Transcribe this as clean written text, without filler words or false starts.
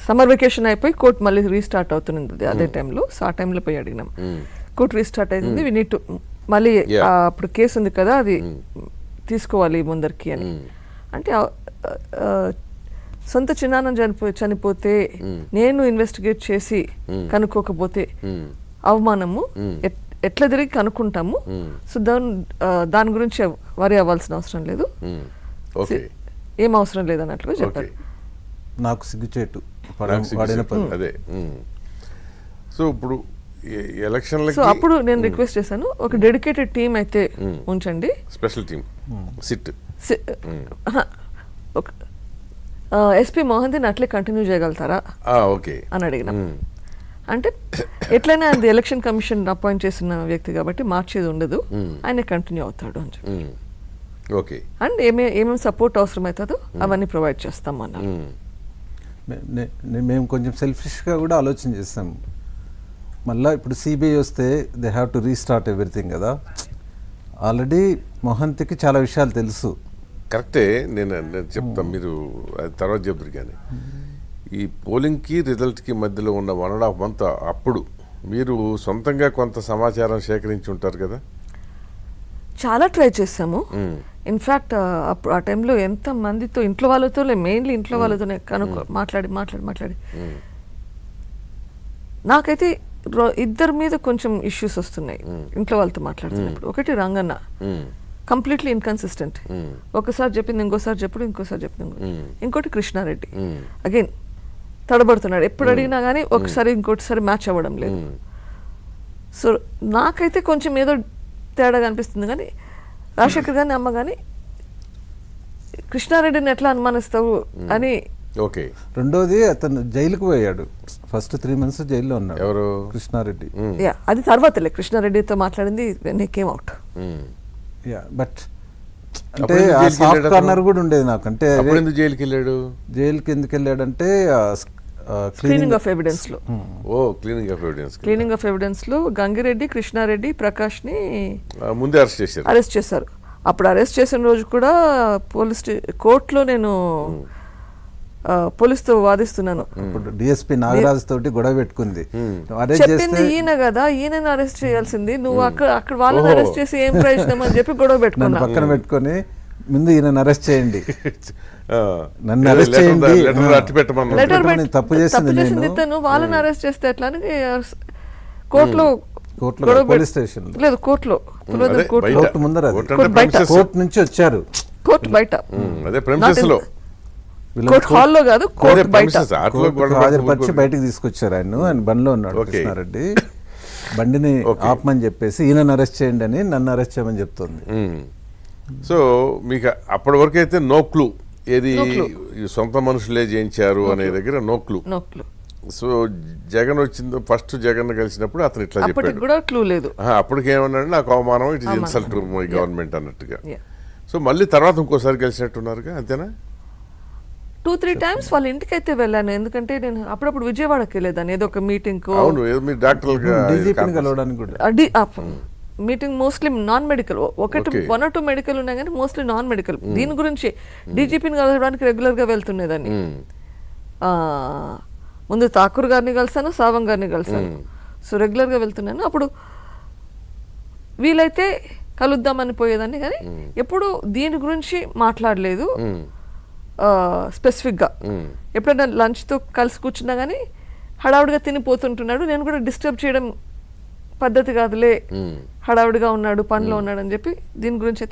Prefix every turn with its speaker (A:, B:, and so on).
A: Summer vacation అయిపోయి court మళ్ళీ restart అవుతుంది అదే టైంలో. సో ఆ టైంలో పోయి అడిగినాం, కోర్ట్ రీస్టార్ట్ అయింది, వి నీడ్ టు మళ్ళీ అప్పుడు కేసు ఉంది కదా అది తీసుకోవాలి ముందరికి అని. అంటే సొంత చిన్నాన్న చనిపోతే నేను ఇన్వెస్టిగేట్ చేసి కనుక్కోకపోతే అవమానము, ఎట్లా తిరిగి కనుక్కుంటాము. సో దాని గురించి వరి అవ్వాల్సిన అవసరం లేదు, ఏం అవసరం లేదు అన్నట్లుగా చెప్పారు.
B: నాకు సిగ్గుచేటు
C: అదే. సో ఇప్పుడు ఎలక్షన్
A: సో అప్పుడు నేను రిక్వెస్ట్ చేశాను, ఒక డెడికేటెడ్ టీం అయితే ఉంచండి,
C: special team SIT
A: SP Mohan అట్లే కంటిన్యూ చేయగలుగుతారా అని అడిగినాం. అంటే ఎట్లయినా అది ఎలక్షన్ కమిషన్ అపాయింట్ చేసిన వ్యక్తి కాబట్టి మార్చేది ఉండదు, ఆయన కంటిన్యూ అవుతాడు అని చెప్పి. అండ్ ఏమేమి సపోర్ట్ అవసరం అవుతుందో అవన్నీ ప్రొవైడ్ చేస్తాం అన్నారు.
B: మేము కొంచెం సెల్ఫిష్గా కూడా ఆలోచన చేస్తాం. మళ్ళీ ఇప్పుడు సిబిఐ వస్తే they have to restart everything కదా. ఆల్రెడీ మొహంతికి చాలా విషయాలు తెలుసు.
C: కరెక్టే, నేను చెప్తాను, మీరు అది తర్వాత చెప్తారు. కానీ ఈ పోలింగ్కి రిజల్ట్కి మధ్యలో ఉన్న 1.5 month అప్పుడు మీరు సొంతంగా కొంత సమాచారం సేకరించి ఉంటారు కదా?
A: చాలా ట్రై చేసాము. ఇన్ఫ్యాక్ట్ అప్పుడు ఆ టైంలో ఎంత మందితో, ఇంట్లో వాళ్ళతో, మెయిన్లీ ఇంట్లో వాళ్ళతోనే మాట్లాడి నాకైతే ఇద్దరి మీద కొంచెం ఇష్యూస్ వస్తున్నాయి ఇంట్లో వాళ్ళతో మాట్లాడుతున్నప్పుడు. ఒకటి రంగన్న కంప్లీట్లీ ఇన్కన్సిస్టెంట్, ఒకసారి చెప్పింది ఇంకోసారి చెప్పుడు, ఇంకోసారి చెప్పింది ఇంకోటి కృష్ణారెడ్డి అగైన్ తడబడుతున్నాడు, ఎప్పుడు అడిగినా కానీ ఒకసారి ఇంకోటిసారి మ్యాచ్ అవ్వడం లేదు. సో నాకైతే కొంచెం ఏదో తేడాగా అనిపిస్తుంది. కానీ రాజశేఖర్ గారిని అమ్మ కానీ కృష్ణారెడ్డిని ఎట్లా అనుమానిస్తావు అని.
B: రెండోది అతను జైలుకు పోయాడు, ఫస్ట్ 3 months జైల్లో ఉన్నాడు.
C: ఎవరు?
B: కృష్ణారెడ్డి.
A: అది తర్వాతలే కృష్ణారెడ్డితో మాట్లాడింది కేమ్ అవుట్.
B: బట్ అంటే ఆ సాఫ్ట్ కార్నర్ కూడా ఉండేది నాకు. అంటే
C: జైలుకి వెళ్ళాడు,
B: జైలుకి ఎందుకు వెళ్ళాడంటే
A: క్లీనింగ్ ఆఫ్ ఎవిడెన్స్ లో.
C: క్లీనింగ్ ఆఫ్
A: ఎవిడెన్స్ లో గంగిరెడ్డి, కృష్ణారెడ్డి, ప్రకాష్ ని
C: ముందే అరెస్ట్
A: చేశారు. అప్పుడు అరెస్ట్ చేసిన రోజు కూడా కోర్టులో నేను పోలీసుతో వాదిస్తున్నాను.
B: డిఎస్పీ నాగరాజు తోటి గొడవ పెట్టుకుంది,
A: చెప్పింది ఈయన కదా, ఈయనని అరెస్ట్ చేయాల్సింది, నువ్వు అక్కడ వాళ్ళని అరెస్ట్ చేసి ఏం ప్రయోజనం అని చెప్పి గొడవ పెట్టుకున్నాను.
B: పక్కన పెట్టుకొని ముందు ఈయన అరెస్ట్ చేయండి, నన్ను అరెస్ట్ చేయండి, తప్పు చేసింది
A: ఇతను, వాళ్ళని అరెస్ట్ చేస్తే ఎట్లా అని కోర్టులో
B: పోలీస్ స్టేషన్
A: లేదు, కోర్టులో
B: ముందర కోర్టు నుంచి వచ్చారు,
A: కోర్టు బయట
C: హాల్లో
A: కాదు, కోర్టు బయట
B: హాజరుపరిచి బయటకు తీసుకొచ్చారు. ఆయన బండిలో ఉన్నాడు కృష్ణారెడ్డి, బండిని ఆపమని చెప్పేసి ఈయనను అరెస్ట్ చేయండి అని నన్ను అరెస్ట్ చేయమని చెప్తుంది.
C: సో మీకు అప్పటి వరకు అయితే నో క్లూ, ఏది సొంత మనుషులే చేయించారు అనే దగ్గర నో క్లూ. సో జగన్ వచ్చింది, ఫస్ట్ జగన్ కలిసినప్పుడు అతను ఇట్లా చెప్పాడు, అప్పటికేమన్నాడు నాకు అవమానం, it is insult my government అన్నట్టుగా. సో మళ్ళీ తర్వాత ఇంకోసారి కలిసినట్టున్నారుగా, అంతేనా?
A: 2-3 times వాళ్ళ ఇంటికి అయితే వెళ్ళాను, ఎందుకంటే నేను అప్పుడప్పుడు విజయవాడకి వెళ్ళేదాన్ని ఏదో ఒక meeting meeting, mostly non medical, 1 or 2 medical ఉన్నాయి కానీ మోస్ట్లీ నాన్ మెడికల్. దీని గురించి డీజీపీని కలవడానికి రెగ్యులర్ గా వెళ్తుండేదాన్ని. ముందు ఠాకూర్ గారిని కలిసాను, సావంగ్ గారిని కలిసాను. సో రెగ్యులర్ గా వెళ్తున్నాను. అప్పుడు వీలైతే కలుద్దామని పోయేదాన్ని, కానీ ఎప్పుడు దీని గురించి మాట్లాడలేదు స్పెసిఫిక్ గా. ఎప్పుడైనా లంచ్ తో కలిసి కూర్చున్నా కానీ హడావుడిగా తినిపోతుంటున్నాడు, నేను కూడా డిస్టర్బ్ చేయడం పద్ధతి కాదులే, హడావుడిగా ఉన్నాడు, పనిలో ఉన్నాడు అని చెప్పి దీని గురించి అయితే